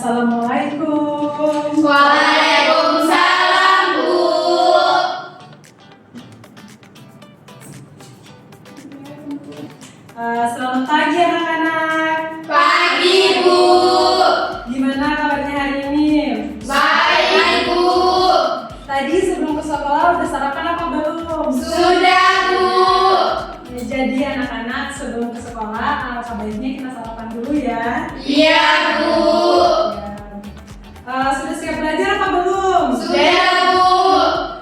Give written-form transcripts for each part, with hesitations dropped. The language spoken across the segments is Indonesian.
Assalamualaikum. Waalaikumsalam, Bu. Selamat pagi anak-anak. Pagi, Bu. Gimana kabarnya hari ini? Baik, Bu. Tadi sebelum ke sekolah udah sarapan apa belum? Sudah, Bu. Ya, jadi anak-anak sebelum ke sekolah alangkah baiknya kita sarapan dulu ya. Iya, Bu. Sudah siap belajar apa belum? Sudah, Bu.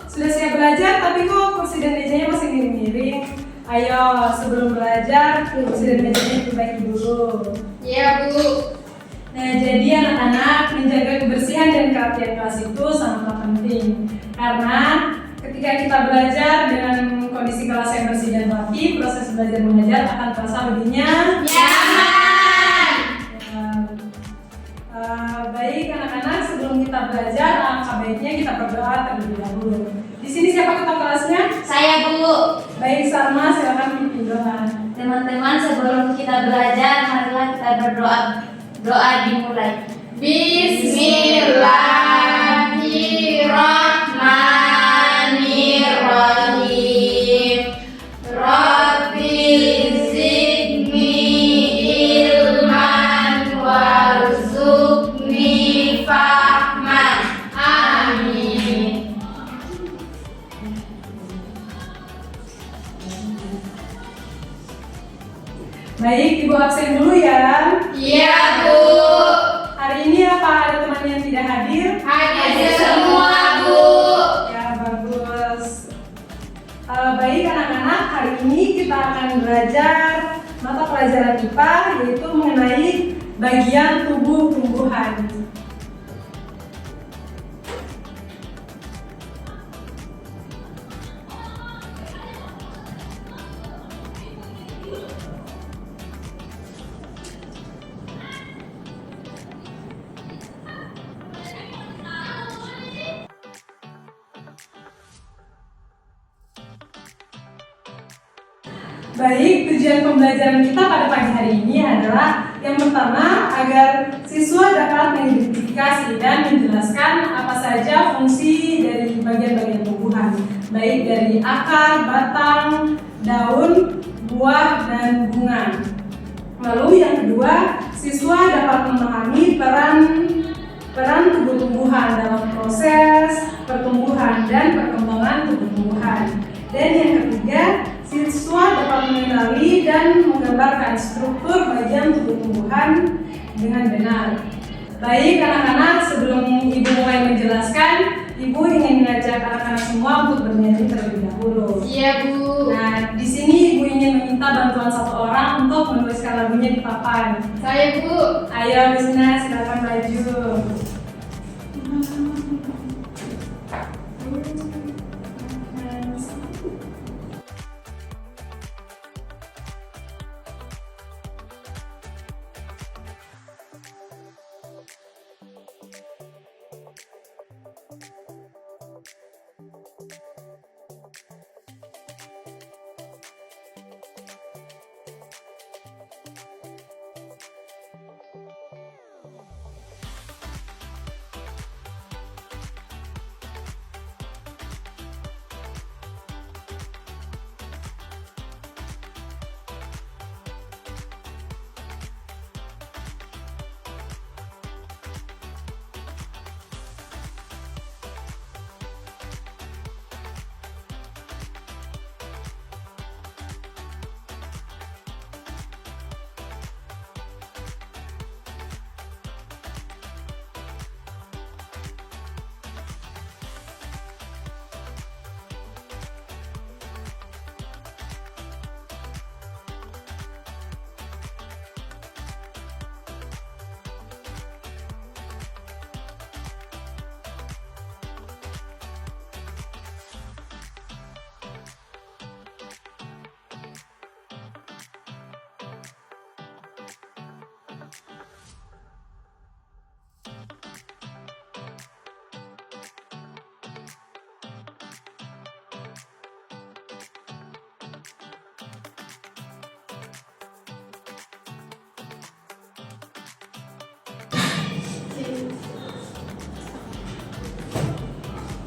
Sudah siap belajar tapi kok kursi dan mejanya masih miring-miring. Ayo sebelum belajar kursi dan mejanya diperbaiki dulu. Iya, Bu. Nah, jadi anak-anak menjaga kebersihan dan kerapian kelas itu sangatlah penting. Karena ketika kita belajar dengan kondisi kelas yang bersih dan rapi, proses belajar mengajar akan terasa lebih nyaman. Baik anak-anak, sebelum kita belajar, alangkah baiknya kita berdoa terlebih dahulu. Di sini siapa ketua kelasnya? Saya, Bu. Baik, Salma, silakan pimpin doa. Teman-teman, sebelum kita belajar, marilah kita berdoa. Doa dimulai. Bismillahirrahmanirrahim. Rabbi zidni ilman warzuqni fahman. Amin. Baik, Ibu absen dulu ya. Iya, Bu. Hari ini apa ada teman yang tidak hadir? Hadir semua, Bu. Ya, bagus. Baik anak-anak, hari ini kita akan belajar mata pelajaran IPA yaitu mengenai bagian tubuh tumbuhan. Baik, tujuan pembelajaran kita pada pagi hari ini adalah yang pertama agar siswa dapat mengidentifikasi dan menjelaskan apa saja fungsi dari bagian-bagian tumbuhan, baik dari akar, batang, daun, buah, dan bunga. Lalu yang kedua, siswa dapat memahami peran tubuh tumbuhan dalam proses pertumbuhan dan perkembangan tubuh tumbuhan. Dan yang ketiga, siswa dapat mengenali dan menggambarkan struktur bagian tubuh tumbuhan dengan benar. Baik anak-anak, sebelum Ibu mulai menjelaskan, Ibu ingin mengajak anak-anak semua untuk bernyanyi terlebih dahulu. Iya, Bu. Nah, di sini Ibu ingin meminta bantuan satu orang untuk menuliskan lagunya di papan. Saya, Bu. Ayo, Bisna, silakan maju.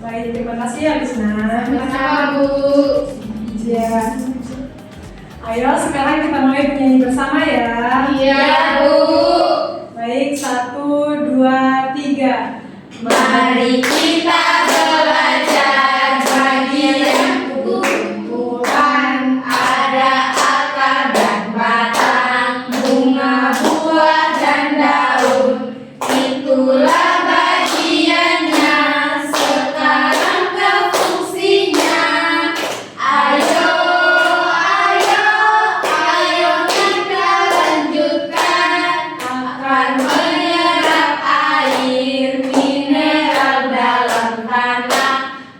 Baik, terima kasih ya Lisna. Sama-sama, Bu. Ya. Ayo sekarang kita mulai bernyanyi bersama ya. Iya, Bu. Baik, 1, 2, 3. Mari kita belajar bagian tumbuhan, ada akar dan batang, bunga, buah dan daun. Itulah bagiannya, sekarang ke fungsinya. Ayo, ayo, ayo kita lanjutkan. Akan menyerap air mineral dalam tanah,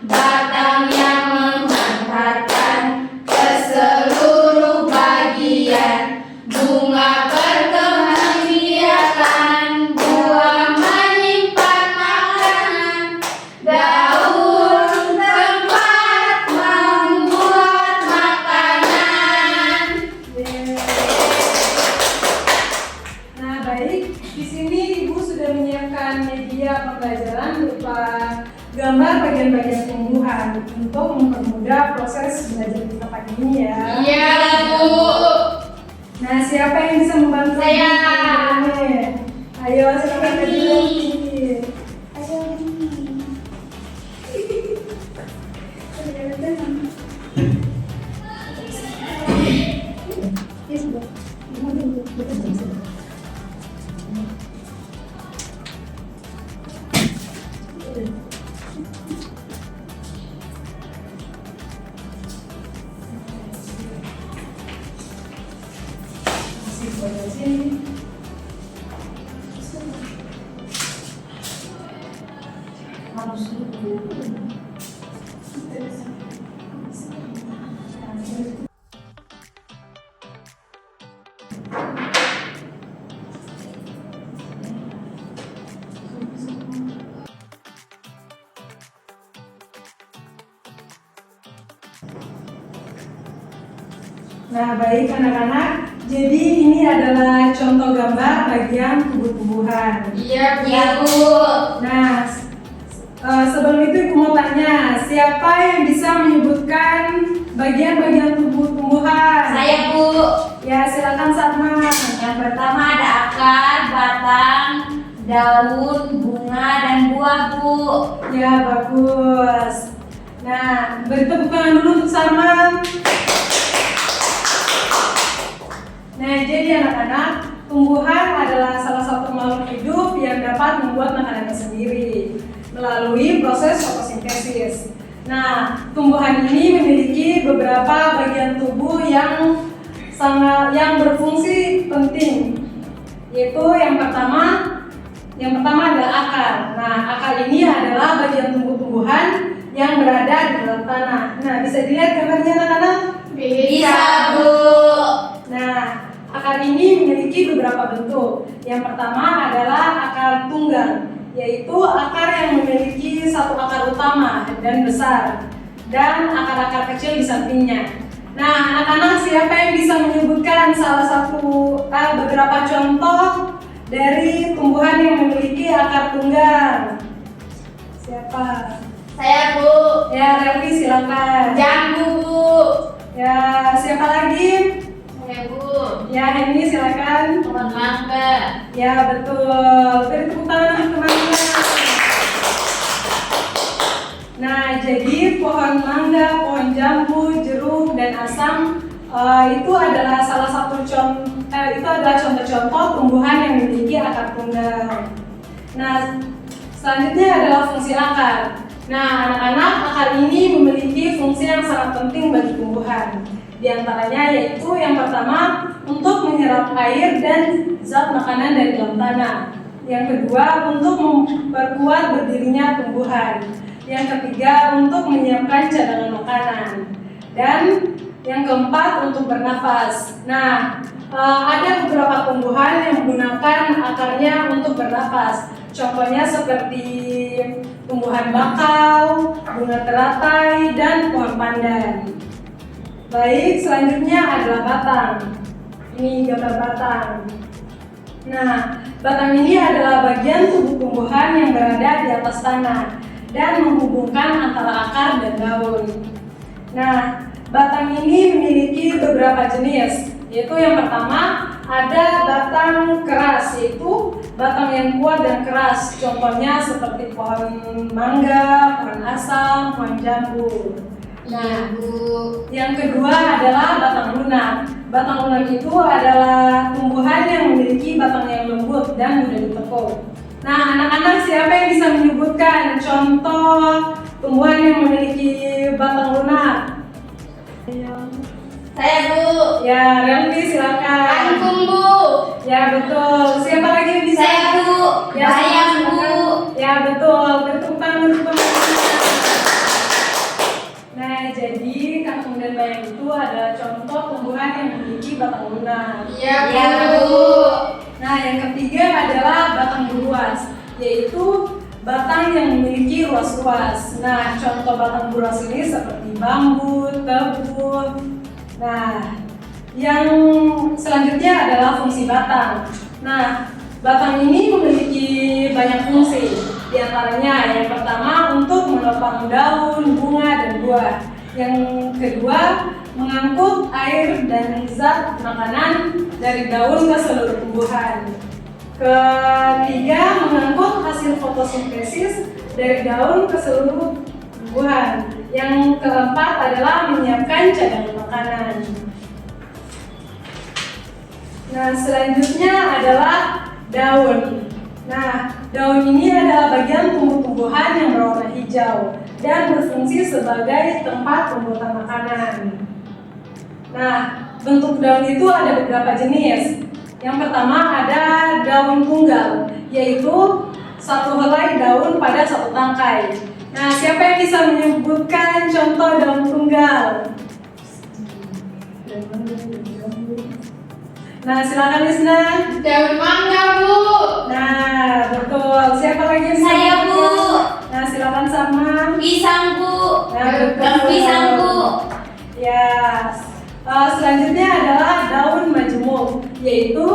batang yang menghantarkan ke seluruh bagian, bunga berkembang biakan, buah menyimpan makanan, daun tempat membuat makanan. Nah, baik. Di sini Ibu sudah menyiapkan media pembelajaran berupa gambar bagian-bagian tumbuhan untuk mempermudah proses belajar kita pagi ini ya. Iya, Bu. Nah, siapa yang bisa membantu? Saya. Ayo, silakan Ini. berdiri. Nah, baik anak-anak. Jadi ini adalah contoh gambar bagian tubuh tumbuhan. Iya, Bu. Nah, sebelum itu Ibu mau tanya, siapa yang bisa menyebutkan bagian-bagian tubuh tumbuhan? Saya, Bu. Ya, silakan Salma. Yang pertama ada akar, batang, daun, bunga, dan buah, Bu. Ya, bagus. Nah, beri tepuk tangan dulu untuk Salma. Nah, jadi anak-anak, tumbuhan adalah salah satu makhluk hidup yang dapat membuat makanannya sendiri melalui proses fotosintesis. Nah, tumbuhan ini memiliki beberapa bagian tubuh yang berfungsi penting, yaitu yang pertama adalah akar. Nah, akar ini adalah bagian tumbuh-tumbuhan yang berada di dalam tanah. Nah, bisa dilihat gambarnya anak-anak? Bisa, Bu. Nah, akar ini memiliki beberapa bentuk. Yang pertama adalah akar tunggal, yaitu akar yang memiliki satu akar utama dan besar, dan akar-akar kecil di sampingnya. Nah, anak-anak, siapa yang bisa menyebutkan beberapa contoh dari tumbuhan yang memiliki akar tunggal? Siapa? Saya, Bu. Ya, Relvi silakan. Jambu, Bu. Ya, siapa lagi? Saya, Bu. Ya, Henny silakan. Pohon mangga. Ya, betul. Beri tepuk tangan untuk teman-teman. Nah, jadi pohon mangga, pohon jambu, jeruk, dan asam itu adalah contoh-contoh tumbuhan yang memiliki akar tunggal. Nah, selanjutnya adalah fungsi akar. Nah, anak-anak, akar ini memiliki fungsi yang sangat penting bagi tumbuhan. Di antaranya yaitu yang pertama untuk menyerap air dan zat makanan dari dalam tanah. Yang kedua untuk memperkuat berdirinya tumbuhan. Yang ketiga untuk menyiapkan cadangan makanan. Dan yang keempat untuk bernafas. Nah, ada beberapa tumbuhan yang menggunakan akarnya untuk bernafas. Contohnya seperti tumbuhan bakau, bunga teratai, dan pohon pandan. Baik, selanjutnya adalah batang. Ini gambar batang. Nah, batang ini adalah bagian tubuh tumbuhan yang berada di atas tanah. dan menghubungkan antara akar dan daun. Nah, batang ini memiliki beberapa jenis, yaitu yang pertama ada batang keras, yaitu batang yang kuat dan keras. Contohnya seperti pohon mangga, pohon asam, pohon jambu. Nah, yang kedua adalah batang lunak. Batang lunak itu adalah tumbuhan yang memiliki batang yang lembut dan mudah ditekuk. Nah, anak-anak siapa yang bisa menyebutkan contoh tumbuhan yang memiliki batang lunak? Saya, Bu. Ya, Remli silakan. Kangkung, Bu. Ya, betul. Siapa lagi yang bisa? Saya, Bu. Ya, Bayam, silakan. Bu. Ya, betul. Bertepuk tangan untuk teman-teman. Nah, jadi kangkung dan bayam itu adalah contoh tumbuhan yang memiliki batang lunak. Iya, Bu. Nah, yang ketiga adalah batang beruas, yaitu batang yang memiliki ruas-ruas. Nah, contoh batang beruas ini seperti bambu, tebu. Nah, yang selanjutnya adalah fungsi batang. Nah, batang ini memiliki banyak fungsi. Di antaranya yang pertama untuk menopang daun, bunga, dan buah. Yang kedua, mengangkut air dan zat makanan dari daun ke seluruh tumbuhan. Ketiga, mengangkut hasil fotosintesis dari daun ke seluruh tumbuhan. Yang keempat adalah menyiapkan cadangan makanan. Nah, selanjutnya adalah daun. Nah, daun ini adalah bagian tumbuh-tumbuhan yang berwarna hijau dan berfungsi sebagai tempat pembuatan makanan. Nah, bentuk daun itu ada beberapa jenis. Yang pertama ada daun tunggal, yaitu satu helai daun pada satu tangkai. Nah, siapa yang bisa menyebutkan contoh daun tunggal? Nah, silakan Lisna. Daun mangga, Bu. Nah, betul. Siapa lagi yang bisa Saya, Bu. menyebutkan? Nah, silakan sama. Pisang, Bu. Nah, betul. Daun pisang, Bu. Ya. Selanjutnya adalah daun majemuk, yaitu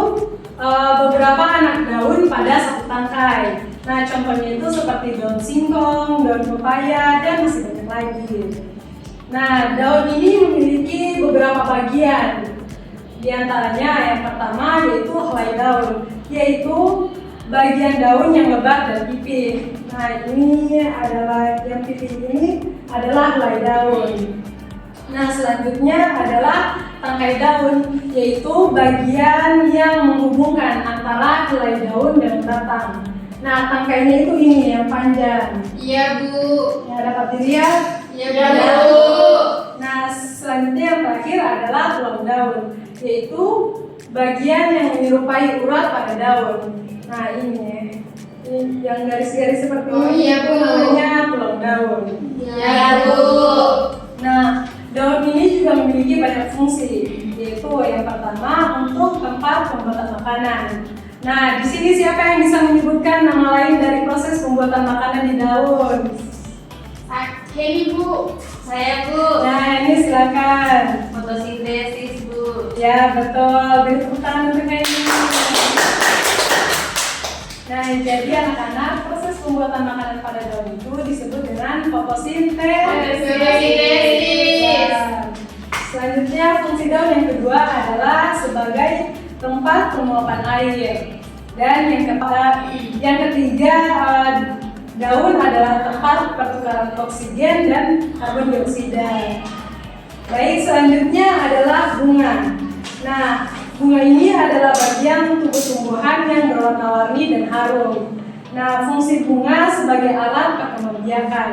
beberapa anak daun pada satu tangkai. Nah, contohnya itu seperti daun singkong, daun pepaya, dan masih banyak lagi. Nah, daun ini memiliki beberapa bagian. Di antaranya yang pertama yaitu helai daun, yaitu bagian daun yang lebar dan pipih. Nah, ini adalah yang pipih ini adalah helai daun. Nah, selanjutnya adalah tangkai daun, yaitu bagian yang menghubungkan antara helai daun dan batang. Nah, tangkainya itu ini yang panjang. Iya, Bu. Ya, dapat dilihat? Iya, Bu. Nah, selanjutnya yang terakhir adalah tulang daun, yaitu bagian yang menyerupai urat pada daun. Nah, ini yang garis-garis seperti Oh, ini iya, itu Bu. namanya tulang daun. Iya, Bu. Nah, daun ini juga memiliki banyak fungsi, yaitu yang pertama untuk tempat pembuatan makanan. Nah, di sini siapa yang bisa menyebutkan nama lain dari proses pembuatan makanan di daun? Ini, Bu. Saya, Bu. Nah, ini silakan. Fotosintesis, Bu. Ya, betul. Beri tepuk tangan untuk ini. Nah, jadi anak-anak, proses pembuatan makanan pada daun itu disebut dengan fotosintesis. Ya. Selanjutnya, fungsi daun yang kedua adalah sebagai tempat penguapan air. Dan yang ketiga, daun adalah tempat pertukaran oksigen dan karbon dioksida. Baik, selanjutnya adalah bunga. Nah, bunga ini adalah bagian tubuh tumbuhan yang berwarna-warni dan harum. Nah, fungsi bunga sebagai alat perkembangbiakan.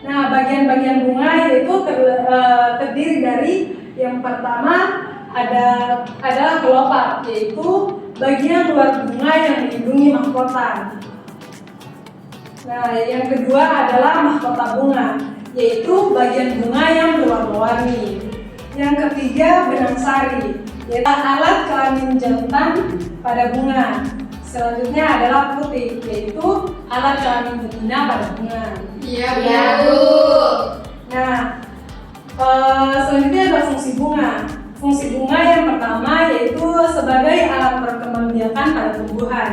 Nah, bagian-bagian bunga yaitu terdiri dari yang pertama adalah kelopak, yaitu bagian luar bunga yang melindungi mahkota. Nah, yang kedua adalah mahkota bunga, yaitu bagian bunga yang berwarna-warni. Yang ketiga, benang sari, yaitu alat kelamin jantan pada bunga. Selanjutnya adalah putih, yaitu alat kelamin betina pada bunga. Iya, Bu. Nah, selanjutnya adalah fungsi bunga. Fungsi bunga yang pertama yaitu sebagai alat perkembangbiakan pada tumbuhan.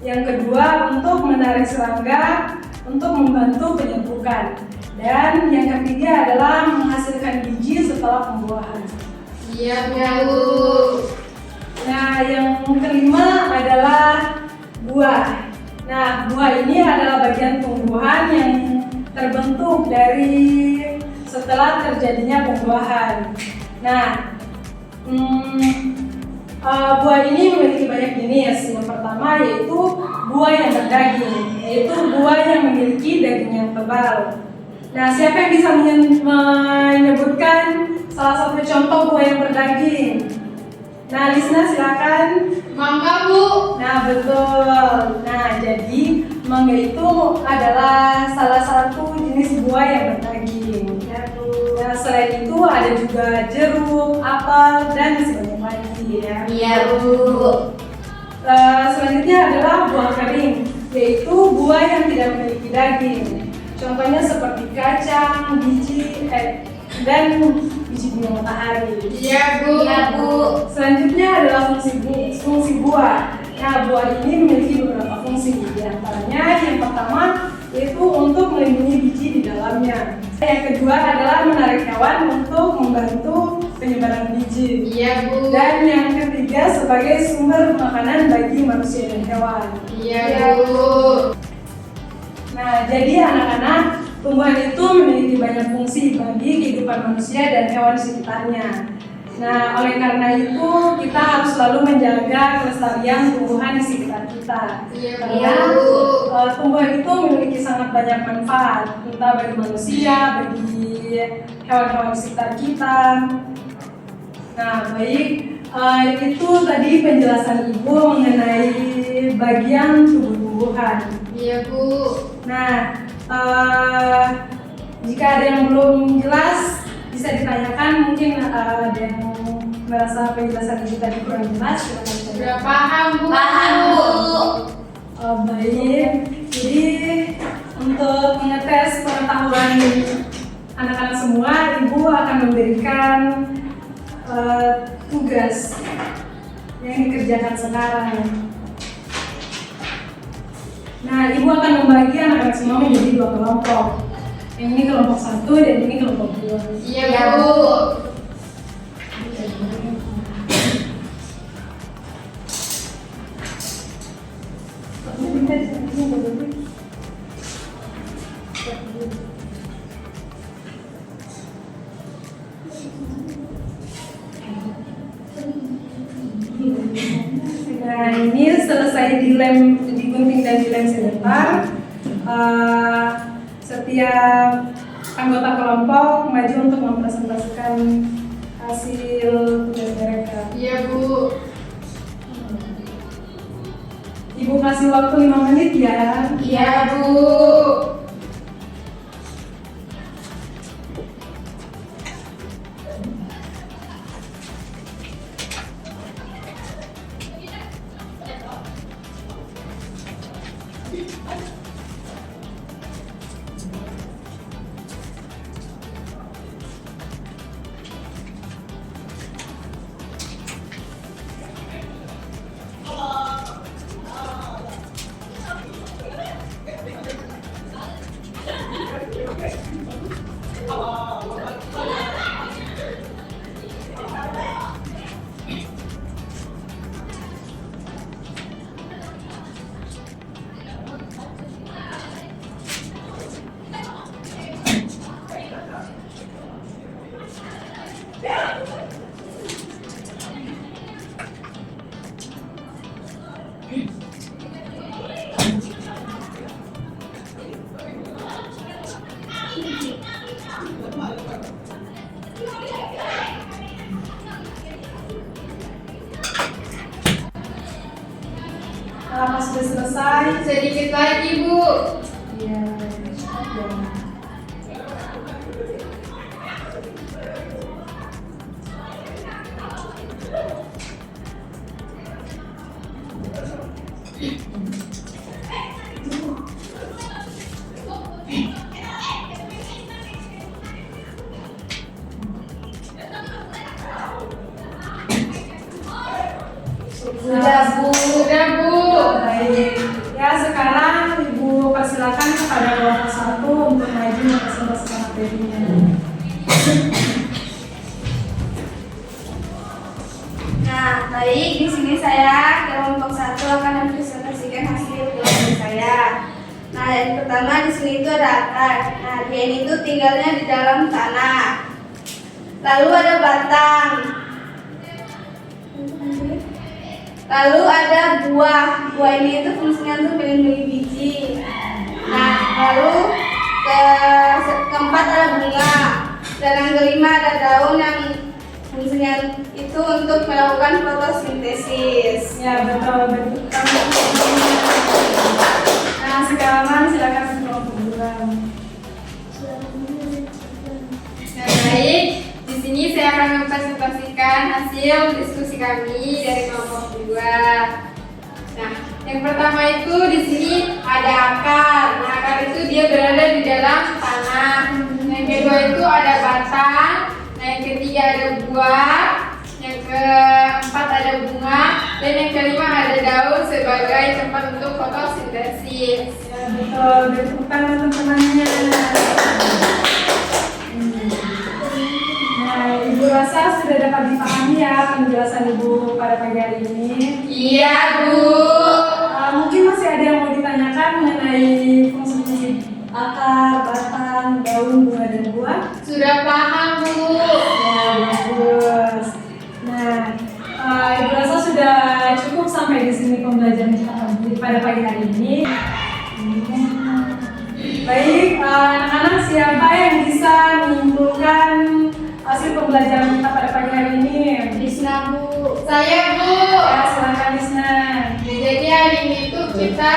Yang kedua untuk menarik serangga untuk membantu penyerbukan. Dan yang ketiga adalah menghasilkan biji setelah pembuahan. Iya, Bu. Nah, yang kelima adalah buah. Nah, buah ini adalah bagian tumbuhan yang terbentuk dari setelah terjadinya pembuahan. Nah, buah ini memiliki banyak jenis. Yang pertama yaitu buah yang berdaging, yaitu buah yang memiliki daging yang tebal. Nah, siapa yang bisa menyebutkan salah satu contoh buah yang berdaging? Nah, Lisna silakan. Mangga, Bu. Nah, betul. Nah, jadi mangga itu adalah salah satu jenis buah yang berdaging. Ya, Bu. Nah, selain itu ada juga jeruk, apel, dan masih banyak lagi ya. Iya, Bu. Selanjutnya adalah buah kering, yaitu buah yang tidak memiliki daging. Contohnya seperti kacang, biji, dan biji bunga matahari. Iya, Bu. Iya, Bu. Selanjutnya adalah fungsi buah. Nah, buah ini memiliki beberapa fungsi. Di antaranya yang pertama yaitu untuk melindungi biji di dalamnya. Yang kedua adalah menarik hewan untuk membantu penyebaran biji. Iya, Bu. Dan yang ketiga sebagai sumber makanan bagi manusia dan hewan. Iya, Bu. Nah, jadi anak-anak, tumbuhan itu memiliki banyak fungsi bagi kehidupan manusia dan hewan di sekitarnya. Nah, oleh karena itu kita harus selalu menjaga kelestarian tumbuhan di sekitar kita. Iya, Karena tumbuhan itu memiliki sangat banyak manfaat, entah bagi manusia, bagi hewan-hewan di sekitar kita. Nah, baik, itu tadi penjelasan Ibu mengenai bagian tubuh tumbuhan. Iya, Bu. Nah, jika ada yang belum jelas bisa ditanyakan, mungkin ada yang merasa penjelasan Ibu tadi kurang jelas. Sudah paham, Bu. Paham, Bu. Baik, jadi untuk mengetes pengetahuan anak-anak semua, Ibu akan memberikan tugas yang dikerjakan sekarang. Nah, Ibu akan membagi anak-anak semua menjadi 2 kelompok. Yang ini kelompok 1 dan ini kelompok 2. Iya, Bu. Nah, ini selesai digunting dan dilem sebentar. Setiap anggota kelompok maju untuk mempresentasikan hasil tugas mereka. Iya, Bu. Ibu kasih waktu 5 menit ya. Iya, Bu. Pas sudah selesai, Sedikit lagi, Bu. ya. Sudah, Bu. Sudah, Bu. Baik. Ya, sekarang Ibu persilakan persilakan kepada kelompok 1 untuk maju mempresentasikan materinya. Nah, baik, di sini saya kelompok 1 akan mempresentasikan hasil kelompok saya. Nah, yang pertama di sini itu ada akar. Nah, dia ini tuh tinggalnya di dalam tanah. Lalu ada batang. Lalu ada buah. Buah ini itu fungsinya tuh melindungi biji. Nah, lalu keempat ada bunga. Dan yang kelima ada daun yang fungsinya itu untuk melakukan fotosintesis. Ya, betul. Nah, sekarang silakan kelompok 2. Nah, baik, di sini saya akan mempresentasikan hasil diskusi kami dari kelompok 2. Nah, yang pertama itu di sini ada akar. Nah, akar itu dia berada di dalam tanah. Yang kedua itu ada batang. Nah, yang ketiga ada buah. Yang keempat ada bunga. Dan yang kelima ada daun sebagai tempat untuk fotosintesis. Ya, betul. Tepuk tangan teman-temannya. Nah, Ibu rasa sudah dapat dipahami ya penjelasan Ibu pada pagi hari ini. Iya, Bu. Mungkin masih ada yang mau ditanyakan mengenai fungsi-fungsi akar, batang, daun, bunga, dan buah? Sudah paham, Bu. Ya, bagus. Nah, Ibu rasa sudah cukup sampai di sini pembelajaran kita pada pagi hari ini. Baik, anak-anak siapa yang bisa menyimpulkan hasil pembelajaran kita pada pagi hari ini? Disna, Bu. Saya, Bu. Ya, silakan Disna. Jadi hari ini tuh kita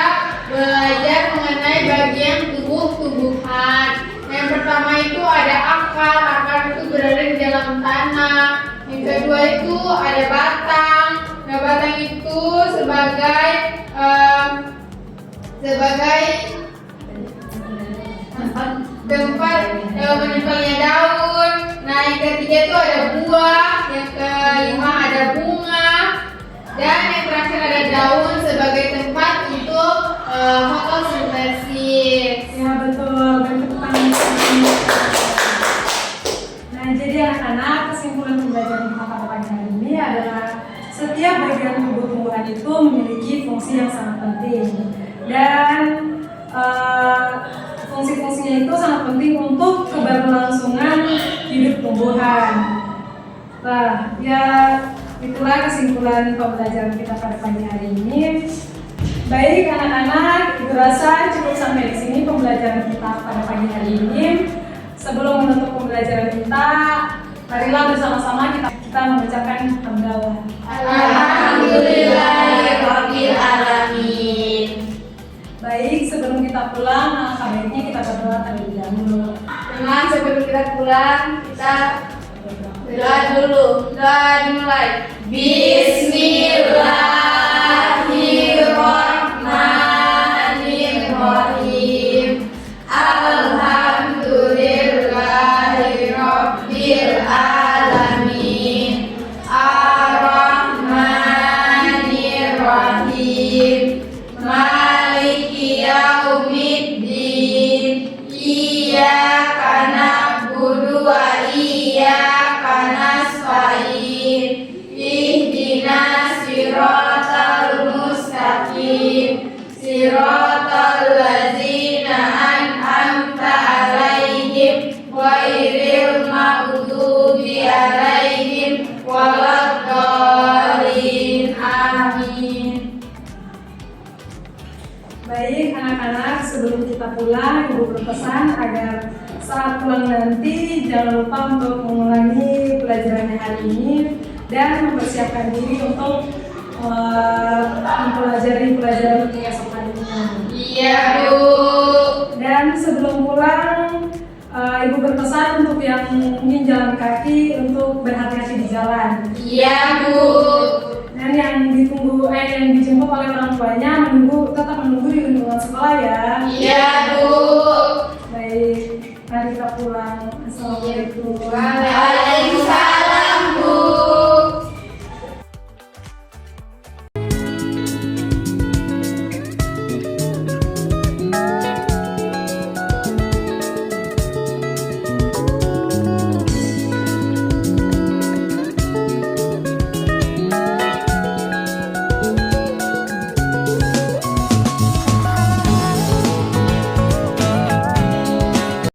belajar mengenai bagian tumbuh-tumbuhan. Yang pertama itu ada akar. Akar itu berada di dalam tanah. Yang kedua itu ada batang. Nah, batang itu sebagai tempat menempelnya daun. Nah, yang ketiga itu ada buah. Yang kelima ada bunga. Dan yang terakhir ada daun sebagai tempat untuk fotosintesis. Ya, betul. Nah, jadi anak-anak, kesimpulan pembelajaran kita pada pagi hari ini adalah setiap bagian tubuh tumbuhan itu memiliki fungsi yang sangat penting. Dan fungsi-fungsinya itu sangat penting untuk keberlangsungan hidup tumbuhan. Nah, ya itulah kesimpulan pembelajaran kita pada pagi hari ini. Baik anak-anak, Ibu rasa cukup sampai di sini pembelajaran kita pada pagi hari ini. Sebelum menutup pembelajaran kita, marilah bersama-sama kita mengucapkan hamdalah. Alhamdulillahirabbil alamin. Baik, sebelum kita pulang, alangkah baiknya kita berdoa terlebih dahulu. Teman, sebelum kita pulang, kita doa dulu. Doa dimulai. Bismillahirrahmanirrahim. Alhamdulillahirabbil alamin. Ar-Rahmanirrahim. Maliki yaumiddin. Iyyaka na'budu wa iyyaka nasta'in. Ihdinas siratal mustaqim. Siratal ladzina an'amta 'alaihim ghairil maghdubi 'alaihim waladdallin. Amin. Baik anak-anak, sebelum kita pulang, Ibu berpesan agar saat pulang nanti jangan lupa untuk mengulangi pelajaran hari ini dan mempersiapkan diri untuk mempelajari pelajaran esok harinya. Iya, Bu. Dan sebelum pulang, Ibu berpesan untuk yang mungkin jalan kaki untuk berhati-hati di jalan. Iya, Bu. Dan yang dijemput oleh orang tuanya tetap menunggu di lingkungan sekolah ya. Iya, Bu. Baik, mari kita pulang. Assalamualaikum. Waalaikumsalam, Bu.